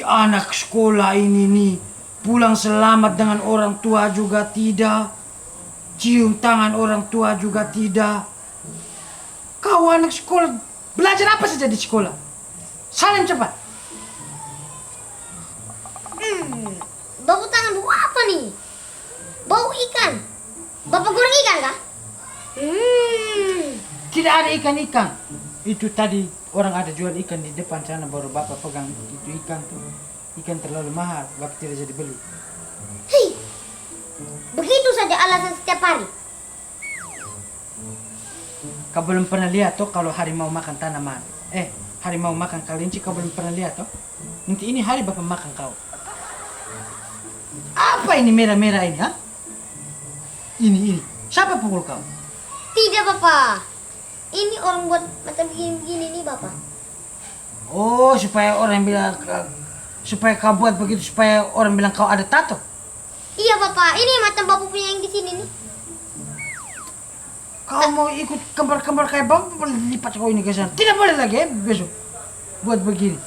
anak sekolah ini nih, pulang selamat dengan orang tua juga tidak, cium tangan orang tua juga tidak. Kau anak sekolah, belajar apa saja di sekolah? Salim cepat. Bau tangan bau apa nih? Bau ikan. Bapak goreng ikan kah? Tidak ada ikan-ikan. Itu tadi orang ada jual ikan di depan sana, baru bapak pegang itu ikan tuh. Ikan terlalu mahal, bapak tidak jadi beli. Hei, begitu saja alasan setiap hari. Kau belum pernah lihat toh kalau harimau makan tanaman? Harimau makan kelinci, kau belum pernah lihat toh? Nanti ini hari bapak makan kau. Apa ini merah-merah ini, ha? Ini. Siapa pukul kau? Tidak, Bapak. Ini orang buat macam begini nih, Bapak. Oh, supaya orang bilang, supaya kau buat begitu, supaya orang bilang kau ada tato. Iya, Bapak. Ini macam Bapak punya yang di sini nih. Kau mau ikut kembar-kembar kayak bapak, lipat kau ini ke sana. Tidak boleh lagi ya, besok. Buat begini.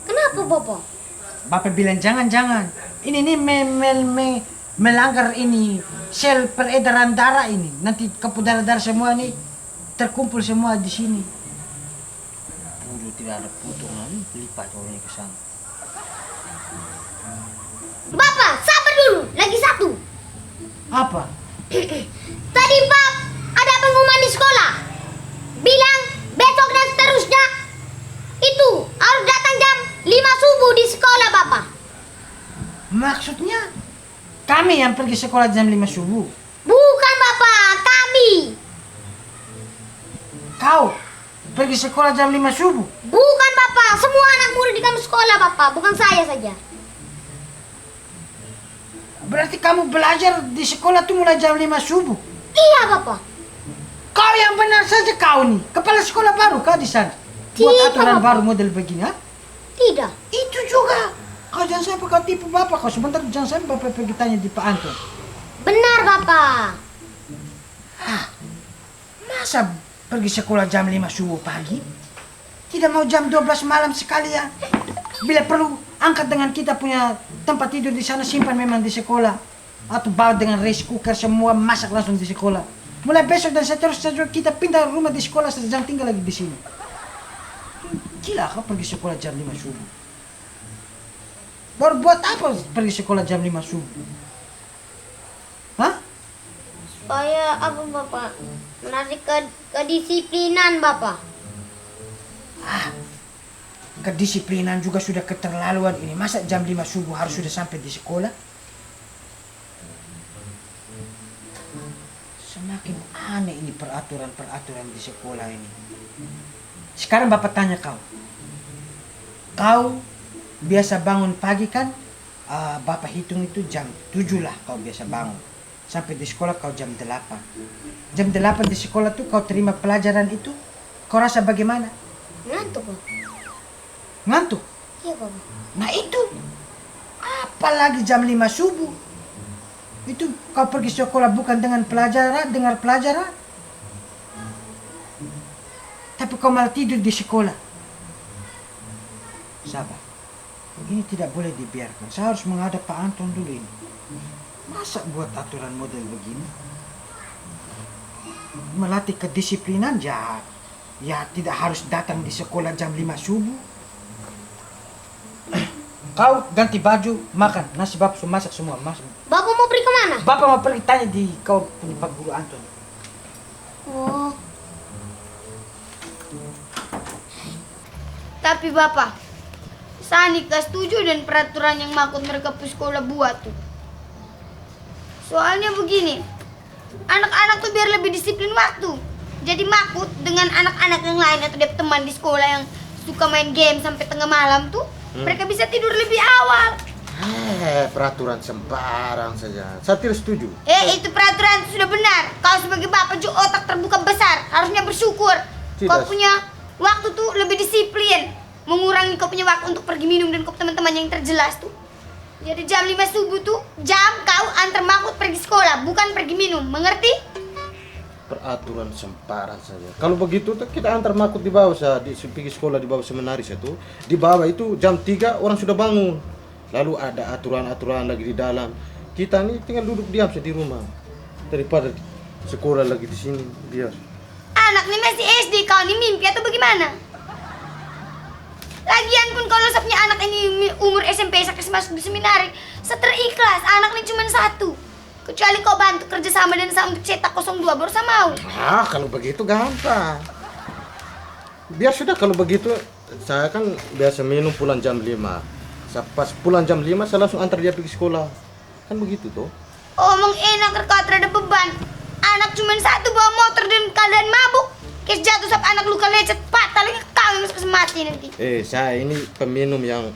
Kenapa, Bapak? Bapak bilang jangan. Ini nih melanggar ini sel peredaran darah ini. Nanti kapu darah-darah semua nih terkumpul semua di sini. Bodoh, tidak ada potongan, lipat kau ini ke sana. Bapak, sabar dulu. Lagi satu. Apa? Tadi, Pak, ada pengumuman di sekolah. Bilang besok dan seterusnya itu harus datang jam 5 subuh di sekolah, Bapak. Maksudnya kami yang pergi sekolah jam 5 subuh. Bukan, Bapak, kami. Kau pergi sekolah jam 5 subuh. Bukan, Bapak, semua anak murid di kamu sekolah, Bapak, bukan saya saja. Berarti kamu belajar di sekolah tuh mulai jam 5 subuh. Iya, Bapak. Kau yang benar saja kau nih. Kepala sekolah baru kau di sana. Buat Tidak, aturan Bapak. baru model begini, ha? Tidak. Itu juga. Kau jangan sampai kau tipu bapak. Kau sebentar jangan sampai bapak pergi tanya di Pak Anton. Benar, Bapak. Masa pergi sekolah jam 5 subuh pagi? Tidak mau jam 12 malam sekali ya? Bila perlu angkat dengan kita punya tempat tidur di sana, simpan memang di sekolah. Atau bawa dengan rice cooker semua, masak langsung di sekolah. Mulai besok dan seterusnya kita pindah rumah di sekolah, jangan tinggal lagi di sini. Gila kau pergi sekolah jam 5 subuh. Baru buat apa pergi sekolah jam 5 subuh? Hah? Supaya apa, Bapak? Menarik kedisiplinan, Bapak. Kedisiplinan juga sudah keterlaluan ini. Masa jam 5 subuh harus sudah sampai di sekolah? Semakin aneh ini peraturan di sekolah ini. Sekarang bapak tanya kau. Kau biasa bangun pagi kan? Bapak hitung itu jam 7 lah kau biasa bangun. Sampai di sekolah kau jam 8. Jam 8 di sekolah tuh kau terima pelajaran itu. Kau rasa bagaimana? Ngantuk, Bapak. Ngantuk? Iya, Bapak. Nah itu. Apalagi jam 5 subuh. Itu kau pergi sekolah bukan dengan dengar pelajaran. Tapi kau malah tidur di sekolah. Sabar. Ini tidak boleh dibiarkan. Saya harus menghadap Pak Anton dulu ini. Masa buat aturan model begini? Melatih kedisiplinan ya tidak harus datang di sekolah jam 5 subuh. Kau ganti baju, makan. Nasi bapak sudah masak semua. Bapak mau pergi kemana? Bapak mau pergi tanya di kau punya Pak Guru Anton. Oh. Tapi Bapak, saya gak setuju dengan peraturan yang makut mereka ke sekolah buat tuh. Soalnya begini, anak-anak tuh biar lebih disiplin waktu. Jadi makut dengan anak-anak yang lain atau dia teman di sekolah yang suka main game sampai tengah malam tuh, mereka bisa tidur lebih awal. Peraturan sembarang saja. Saya tidak setuju. Itu peraturan itu sudah benar. Kau sebagai bapak juga otak terbuka besar, harusnya bersyukur. Tidak. Kau punya waktu tuh lebih disiplin, mengurangi kau punya waktu untuk pergi minum dan kau teman-teman yang terjelas tuh. Jadi jam 5 subuh tuh jam kau antar makut pergi sekolah, bukan pergi minum, mengerti? Peraturan sembarang saja. Kalau begitu kita antar Makut di bawah pergi sekolah di bawah seminaris itu. Di bawah itu jam 3 orang sudah bangun. Lalu ada aturan-aturan lagi di dalam. Kita nih tinggal duduk diam saja di rumah. Daripada sekolah lagi di sini biar. Anak nih masih SD, kau nih mimpi atau bagaimana? Lagian pun kalau punya anak ini umur SMP sampai masuk di seminari, seterikhlas anak nih cuma satu. Kecuali kau bantu kerjasama dan saya untuk cetak 02 baru saya mau. Ah, kalau begitu gampang. Biar sudah kalau begitu, saya kan biasa minum pulang jam 5. Pas pulang jam 5 saya langsung antar dia pergi sekolah. Kan begitu tuh. Omong enak kau terhadap beban. Anak cuma satu bawa motor dan keadaan mabuk. Kes jatuh sampai anak luka lecet patah lagi kau yang harus mati nanti. Saya ini peminum yang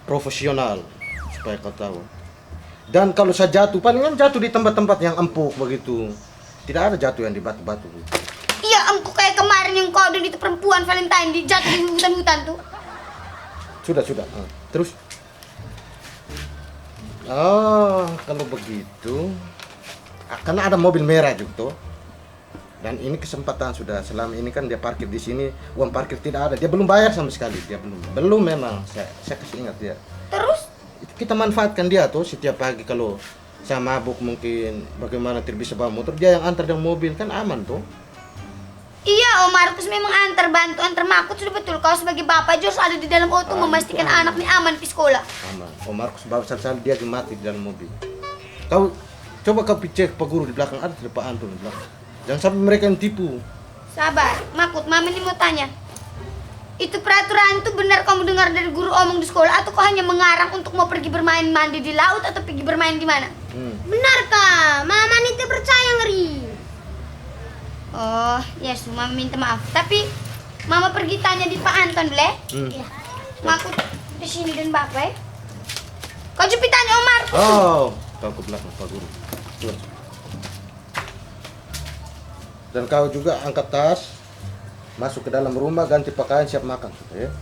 profesional supaya kau tahu. Dan kalau saya jatuh, palingan jatuh di tempat-tempat yang empuk begitu. Tidak ada jatuh yang di batu-batu. Iya, empuk kayak kemarin yang kau dan itu perempuan Valentine di jatuh di hutan-hutan tuh. Sudah. Terus? Oh, kalau begitu, karena ada mobil merah juga tuh. Dan ini kesempatan sudah. Selama ini kan dia parkir di sini, uang parkir tidak ada. Dia belum bayar sama sekali. Dia belum memang. Saya kasih ingat dia. Terus? Kita manfaatkan dia tuh setiap pagi kalau saya mabuk mungkin bagaimana tidak bisa bawa motor, dia yang antar dengan mobil, kan aman tuh. Iya, Om Markus memang antar Makut sudah betul. Kau sebagai bapak harus ada di dalam auto memastikan anak nih aman di sekolah. Aman. Om Markus bawa sal dia mati di dalam mobil. Kau coba kau cek Pak Guru di belakang, ada tidak Pak Anton di belakang. Jangan sampai mereka yang tipu. Sabar, Makut, Mama ini mau tanya. Itu peraturan itu benar kamu dengar dari guru omong di sekolah atau kau hanya mengarang untuk mau pergi bermain mandi di laut atau pergi bermain di mana? Benar kak, Mama Nita percaya ngeri. Oh, yes, Mama minta maaf. Tapi Mama pergi tanya di Pak Anton, boleh? Iya. Makut di sini dan Bapak ya. Kau jupi tanya Om Markus. Oh, kau ke belakang Pak Guru. Coba. Dan kau juga angkat tas, masuk ke dalam rumah, ganti pakaian, siap makan ya.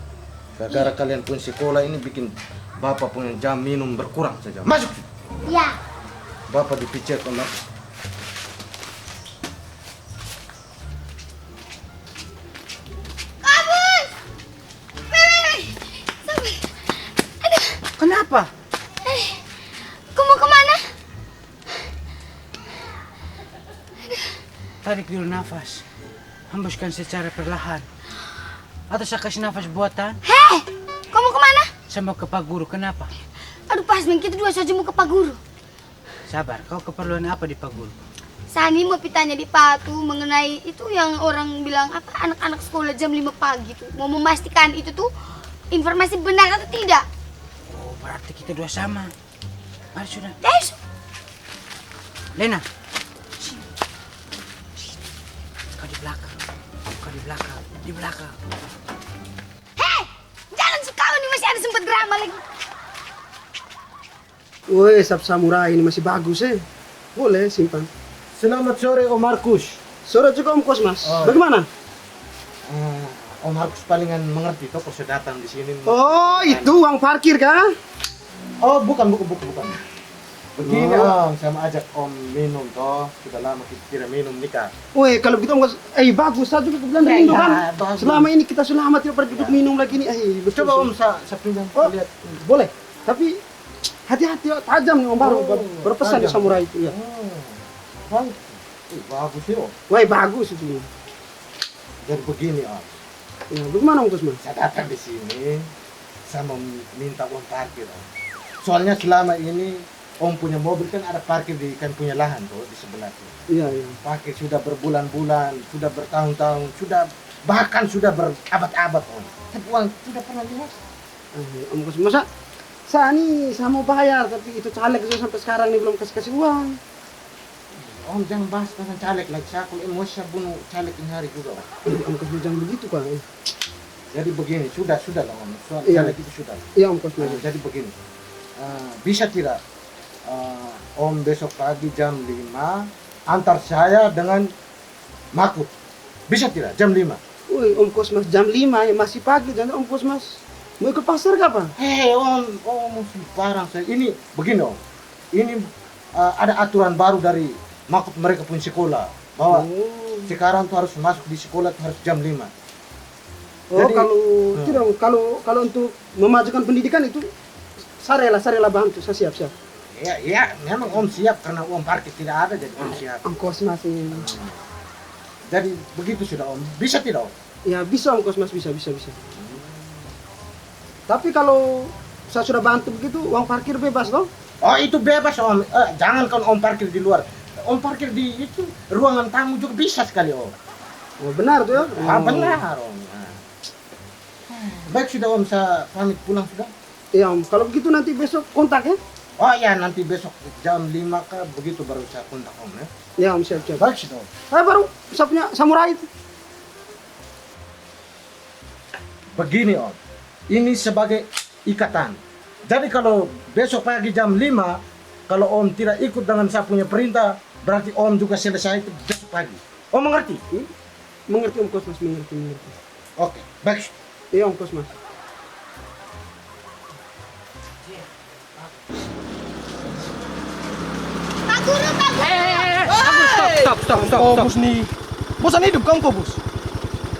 Gara-gara kalian pun sekolah ini bikin bapak punya jam minum berkurang saja. Masuk. Ya. Bapak dipicet Om. Kabus! Sampai. Aduh, Kenapa? kau mau kemana? Tarik dulu nafas. Hembuskan secara perlahan. Atau saya kasih nafas buatan. Hei, kau mau kemana? Saya mau ke Pak Guru. Kenapa? Aduh, Pasmin, kita dua saja mau ke Pak Guru. Sabar, kau keperluan apa di Pak Guru? Sani mau pitanya di Patu mengenai itu yang orang bilang apa anak-anak sekolah jam 5 pagi tuh. Mau memastikan itu tuh informasi benar atau tidak. Oh, berarti kita dua sama. Mari sudah. Guys, Lena. Sini. Kau di belakang. Kau di belakang. Di belakang. hei, jangan sekau nih masih ada sempat drama lagi. Woi, sap samurai ini masih bagus Boleh simpan. Selamat sore Om Markus. Sore juga Om Kosmas. Oh. Bagaimana? Om Markus palingan mengerti toh kalau saya datang di sini. Oh, itu uang parkir kah? Oh, bukan. Begini Om, saya mau ajak Om minum toh. Sudah lama kita tidak minum nikah. Woi, kalau begitu Om Kos, bagus. Saya juga kebetulan Ya, minum ya, kan. bagus. Selama ini kita sudah lama tidak pernah duduk minum lagi nih. Betul. Coba Om saya pinjam Oh, lihat. boleh. Tapi hati-hati, tajam nih Om baru. Oh, Berpesan di tajam. samurai itu ya. Bang, bagus ya Om. Woi, bagus itu. Jadi begini Om, Ya, bagaimana Om Kosmas? saya datang di sini, saya mau minta uang parkir Om. Soalnya selama ini Om punya mobil kan ada parkir di kan punya lahan tuh di sebelah tuh. Iya. Parkir sudah berbulan-bulan, sudah bertahun-tahun, bahkan sudah berabad-abad Om. Tapi uang tidak pernah lihat. Om Kosmas, masa saya mau bayar, tapi itu caleg juga sampai sekarang nih belum kasih uang. Om jangan bahas tentang caleg lagi, saya kalau emosi saya bunuh caleg ini hari juga Om. Om Kosmas jangan begitu Kak. Jadi begini, sudah lah Om, soal Iya. caleg itu sudah. Iya Om Kosmas. Jadi begini, bisa tidak Om besok pagi jam 5 antar saya dengan Makut? Bisa tidak jam 5? Woi, Om Kosmas jam 5 ya masih pagi, jangan Om Kosmas. Mau ikut pasar kapan? Hei Om barang saya. Ini begini Om, ini ada aturan baru dari Makut mereka punya sekolah. Bahwa sekarang tuh harus masuk di sekolah tuh harus jam 5. Oh, Jadi- kalau tidak, kalau untuk memajukan pendidikan itu saya rela bantu, saya siap. Ya, memang Om siap karena uang parkir tidak ada jadi Om siap. Ongkos mas ini. Jadi begitu sudah Om. Bisa tidak Om? Ya bisa ongkos mas, bisa. Tapi kalau saya sudah bantu begitu, uang parkir bebas toh? Oh itu bebas Om. Jangankan Om parkir di luar. Om parkir di itu ruangan tamu juga bisa sekali Om. Oh benar tuh ya? Benar Om. Nah. Baik sudah Om, saya pamit pulang sudah. Iya om, kalau begitu nanti besok kontak ya? Oh ya nanti besok jam 5 kah begitu baru saya kontak Om ya. Ya om, siap. Baik sudah Om. Saya baru saya punya samurai itu. Begini Om, ini sebagai ikatan. Jadi kalau besok pagi jam 5, kalau Om tidak ikut dengan saya punya perintah, berarti Om juga selesai itu besok pagi. Om mengerti? Mengerti om Kosmas, mengerti. Oke, baik. Iya om Kosmas. Pak Guru, Pak Guru. Stop. Bos nih. Bosan hidup kamu kok, Bos.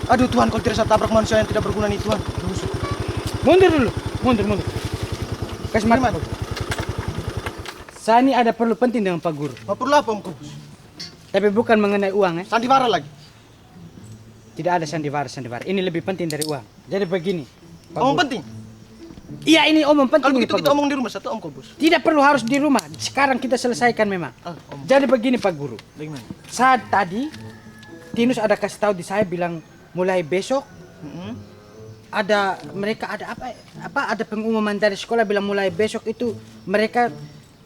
Aduh Tuhan, kalau tidak saya tabrak manusia yang tidak berguna nih Tuhan. Mundur dulu, mundur. Kasih mata. Saya ini ada perlu penting dengan Pak Guru. Apa perlu apa Om Kobus? Tapi bukan mengenai uang ya. Sandiwara lagi. Tidak ada sandiwara. Ini lebih penting dari uang. Jadi begini. Pak Omong Guru. penting. Iya ini omong penting. Kalau ini, begitu Pak kita Guru. omong di rumah satu Om Kobus. Tidak perlu harus di rumah. Sekarang kita selesaikan memang. Om. Jadi begini Pak Guru. Bagaimana? Saat tadi Tinus ada kasih tahu di saya bilang mulai besok ada ada pengumuman dari sekolah bilang mulai besok itu mereka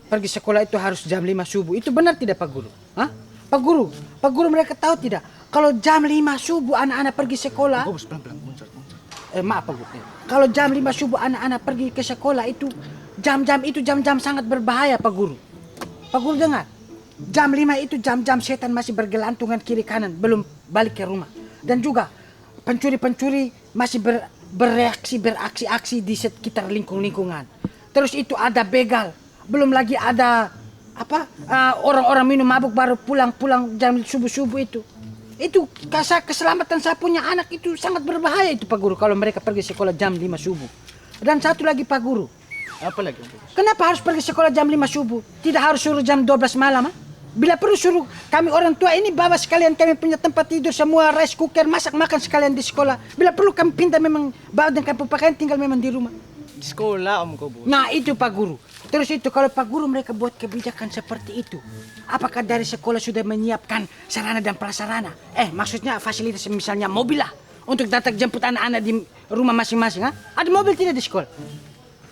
pergi sekolah itu harus jam 5 subuh. Itu benar tidak Pak Guru? Hah? Pak Guru mereka tahu tidak kalau jam 5 subuh anak-anak pergi sekolah? Kobus pelan-pelan muncul. Maaf Pak Guru. Kalau jam 5 subuh anak-anak pergi ke sekolah itu jam-jam sangat berbahaya Pak Guru. Pak Guru dengar. Jam 5 itu jam-jam setan masih bergelantungan kiri kanan belum balik ke rumah. Dan juga pencuri-pencuri masih beraksi-aksi di sekitar lingkungan. Terus itu ada begal. Belum lagi ada orang-orang minum mabuk baru pulang jam subuh-subuh itu. Itu keselamatan saya punya anak itu sangat berbahaya itu Pak Guru kalau mereka pergi sekolah jam 5 subuh. Dan satu lagi Pak Guru. Apa lagi Om Kobus? Kenapa harus pergi sekolah jam 5 subuh? Tidak harus suruh jam 12 malam? Bila perlu suruh kami orang tua ini bawa sekalian kami punya tempat tidur semua rice cooker masak makan sekalian di sekolah. Bila perlu kami pindah memang bawa dan kami pakaian tinggal memang di rumah. Di sekolah Om Kobus. Nah itu Pak Guru. Terus itu kalau Pak Guru mereka buat kebijakan seperti itu. Apakah dari sekolah sudah menyiapkan sarana dan prasarana? Maksudnya fasilitas misalnya mobil lah. Untuk datang jemput anak-anak di rumah masing-masing. Ada mobil tidak di sekolah?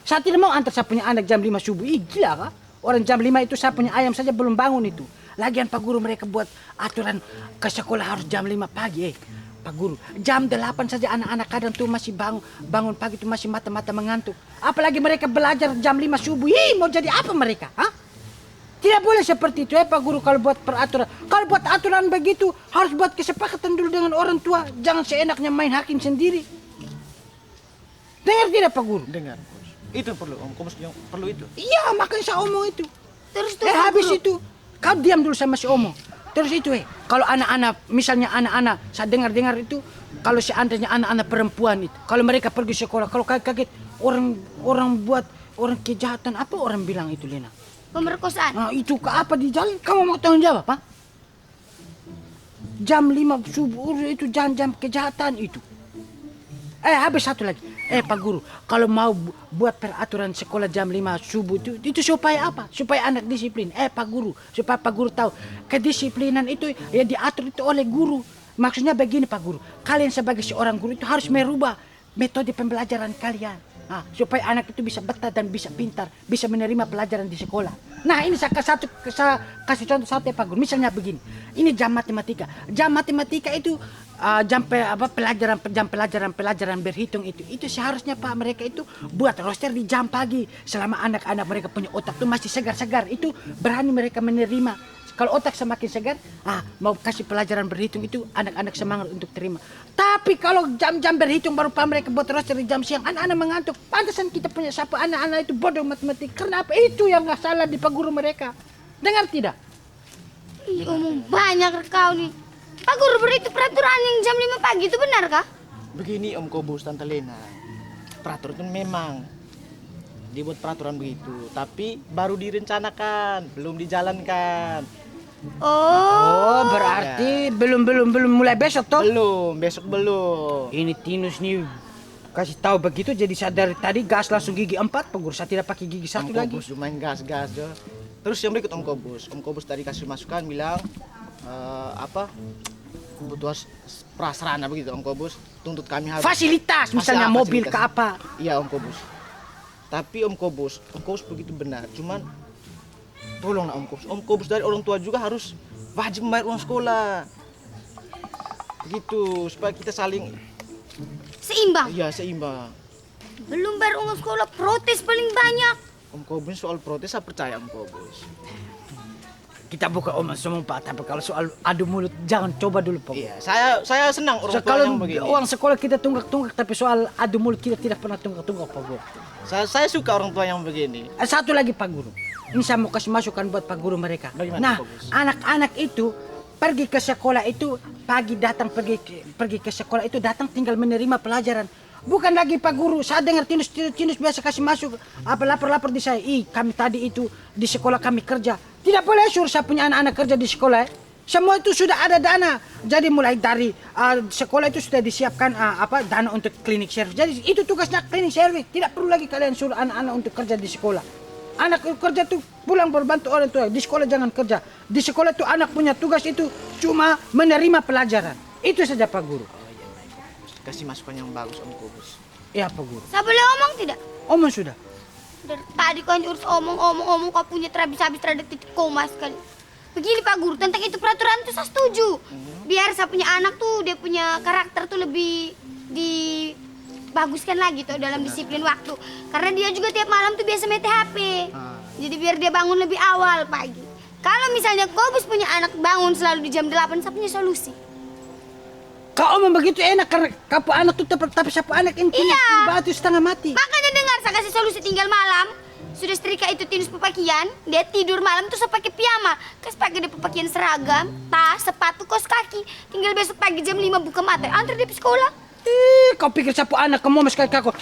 Saya tidak mau antar saya punya anak jam 5 subuh. Gila kah? Orang jam 5 itu saya punya ayam saja belum bangun itu. Lagian Pak Guru mereka buat aturan ke sekolah harus jam 5 pagi. Pak Guru, jam 8 saja anak-anak kadang tuh masih bangun pagi tuh masih mata-mata mengantuk. Apalagi mereka belajar jam 5 subuh. Mau jadi apa mereka? Tidak boleh seperti itu Pak Guru kalau buat peraturan. Kalau buat aturan begitu harus buat kesepakatan dulu dengan orang tua. Jangan seenaknya main hakim sendiri. Dengar tidak Pak Guru? Dengar. Itu perlu Om Kobus yang perlu itu. Iya, makanya saya omong itu. Terus Habis itu, kau diam dulu sama si omong. Terus itu kalau anak-anak, misalnya anak-anak, saya dengar itu, kalau seandainya anak-anak perempuan itu, kalau mereka pergi sekolah, kalau kaget orang buat orang kejahatan, apa orang bilang itu Lena? pemerkosaan. Nah itu ke apa di jalan? Kamu mau tanggung jawab, Pak? Jam 5 subuh itu jam-jam kejahatan itu. Habis satu lagi. Pak Guru, kalau mau buat peraturan sekolah jam 5 subuh itu supaya apa? Supaya anak disiplin. Pak Guru, supaya Pak Guru tahu kedisiplinan itu ya diatur itu oleh guru. Maksudnya begini Pak Guru, kalian sebagai seorang guru itu harus merubah metode pembelajaran kalian. Supaya anak itu bisa betah dan bisa pintar, bisa menerima pelajaran di sekolah. Nah ini saya kasih contoh satu ya Pak Guru. Misalnya begini, ini jam matematika. Jam matematika itu pelajaran berhitung itu seharusnya Pak mereka itu buat roster di jam pagi selama anak-anak mereka punya otak itu masih segar-segar itu berani mereka menerima. Kalau otak semakin segar, mau kasih pelajaran berhitung itu anak-anak semangat untuk terima. Tapi kalau jam-jam berhitung baru Pak mereka buat roster di jam siang, anak-anak mengantuk. Pantasan kita punya siapa anak-anak itu bodoh matematika. Karena apa? Itu yang nggak salah di Pak Guru mereka. Dengar tidak? Ih, omong banyak kau nih. Pak Guru, itu peraturan yang jam 5 pagi itu benar kah? Begini Om Kobus, Tante Lena. Peraturan itu memang dibuat peraturan begitu, tapi baru direncanakan, belum dijalankan. Oh, Berarti belum mulai besok toh? Belum, besok belum. Ini Tinus nih kasih tahu begitu jadi sadar tadi gas langsung gigi 4, Pak Guru. Saya tidak pakai gigi Om 1 lagi. Kobus main gas-gas jo. Terus yang berikut Om Kobus. Om Kobus tadi kasih masukan bilang kebutuhan prasarana begitu Om Kobus. Tuntut kami harus Fasilitas, misalnya mobil ke fasilitas. apa. Iya Om Kobus. Tapi Om Kobus begitu benar. Cuman tolonglah Om Kobus dari orang tua juga harus wajib membayar uang sekolah. Begitu supaya kita saling seimbang. seimbang. Belum bayar uang sekolah, protes paling banyak. Om Kobus soal protes saya percaya Om Kobus. Kita buka omong semua Pak, tapi kalau soal adu mulut jangan coba dulu Pak. Iya, saya senang orang tua Kalau yang begini. uang sekolah kita tunggak-tunggak, tapi soal adu mulut kita tidak pernah tunggak-tunggak Pak Guru. Saya suka orang tua yang begini. Satu lagi Pak Guru, ini saya mau kasih masukan buat Pak Guru mereka. Bagaimana, Nah, Pak Gus? anak-anak itu pergi ke sekolah itu pagi datang pergi ke sekolah itu datang tinggal menerima pelajaran. Bukan lagi Pak Guru, saya dengar Tinus biasa kasih masuk apa lapor-lapor di saya. Kami tadi itu di sekolah kami kerja. Tidak boleh suruh saya punya anak-anak kerja di sekolah. Semua itu sudah ada dana. Jadi mulai dari sekolah itu sudah disiapkan dana untuk klinik service. Jadi itu tugasnya klinik service. Tidak perlu lagi kalian suruh anak-anak untuk kerja di sekolah. Anak kerja tuh pulang berbantu orang tua. Di sekolah jangan kerja. Di sekolah tuh anak punya tugas itu cuma menerima pelajaran. Itu saja Pak Guru. Kasih masukan yang bagus Om Kobus. Ya Pak Guru. Saya boleh omong tidak? Omong sudah. Dari tadi kau urus omong kau punya terhabis-habis terhadap titik koma sekali. Begini Pak Guru, tentang itu peraturan tuh saya setuju. Biar saya punya anak tuh dia punya karakter tuh lebih dibaguskan lagi tuh dalam disiplin waktu. Karena dia juga tiap malam tuh biasa main HP. Jadi biar dia bangun lebih awal pagi. Kalau misalnya Kobus punya anak bangun selalu di jam 8, saya punya solusi. Kau omong begitu enak karena kapu anak tuh tapi siapa anak ini Iya. batu setengah mati. Makanya dengar saya kasih solusi tinggal malam. Sudah setrika itu Tinus pepakian, dia tidur malam tuh saya pakai piyama. Kas pakai dia pepakian seragam, tas, sepatu, kaos kaki. Tinggal besok pagi jam 5 buka mata, antar dia ke sekolah. Kau pikir siapa anak kamu mas kayak aku?